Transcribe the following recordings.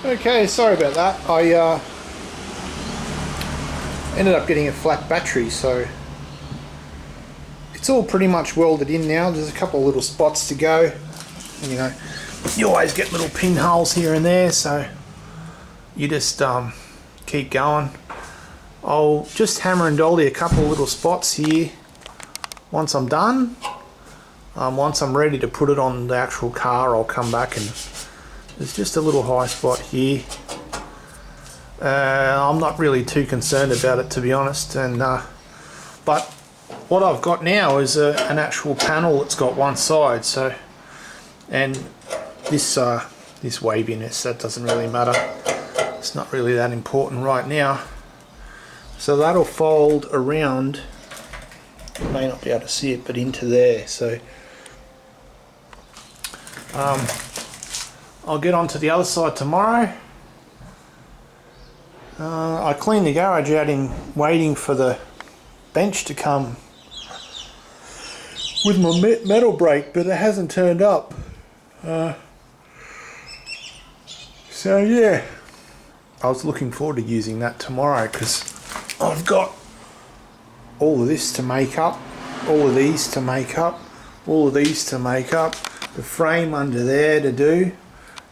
Okay, sorry about that. I ended up getting a flat battery, so it's all pretty much welded in now. There's a couple of little spots to go. You know, you always get little pinholes here and there, so you just keep going. I'll just hammer and dolly a couple of little spots here once I'm done. Once I'm ready to put it on the actual car, I'll come back, and there's just a little high spot here. I'm not really too concerned about it, to be honest, and but what I've got now is an actual panel that's got one side, so, and this waviness, that doesn't really matter. It's not really that important right now. So that'll fold around, you may not be able to see it, but into there. So I'll get on to the other side tomorrow. I cleaned the garage out in waiting for the bench to come with my metal brake, but it hasn't turned up. So yeah, I was looking forward to using that tomorrow, because I've got all of this to make up, all of these to make up, all of these to make up, the frame under there to do,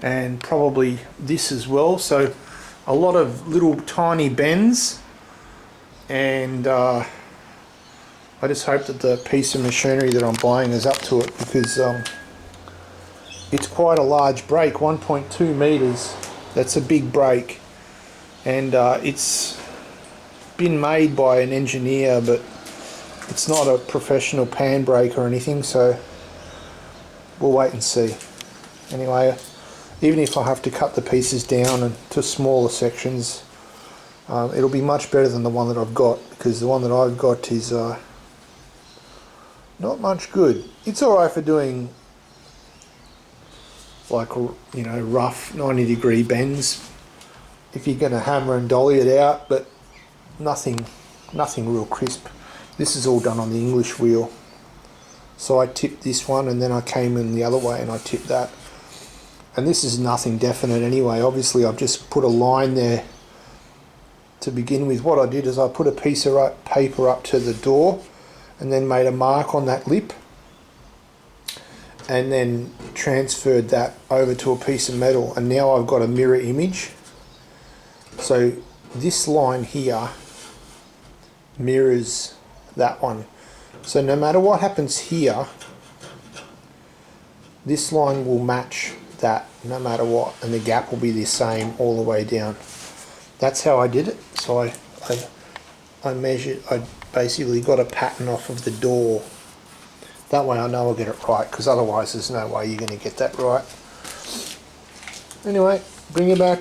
and probably this as well. So a lot of little tiny bends, and I just hope that the piece of machinery that I'm buying is up to it, because it's quite a large brake, 1.2 meters. That's a big brake, and it's been made by an engineer, but it's not a professional pan brake or anything, so we'll wait and see. Anyway, even if I have to cut the pieces down into smaller sections, it'll be much better than the one that I've got, because the one that I've got is not much good. It's alright for doing, like, you know, rough 90-degree bends if you're going to hammer and dolly it out, but nothing real crisp. This is all done on the English wheel. So I tipped this one, and then I came in the other way and I tipped that. And this is nothing definite anyway. Obviously I've just put a line there to begin with. What I did is I put a piece of paper up to the door and then made a mark on that lip, and then transferred that over to a piece of metal, and now I've got a mirror image. So this line here mirrors that one. So no matter what happens here, this line will match that no matter what, and the gap will be the same all the way down. That's how I did it. So I measured, I basically got a pattern off of the door. That way I know I'll get it right, because otherwise there's no way you're going to get that right. Anyway, bring it back.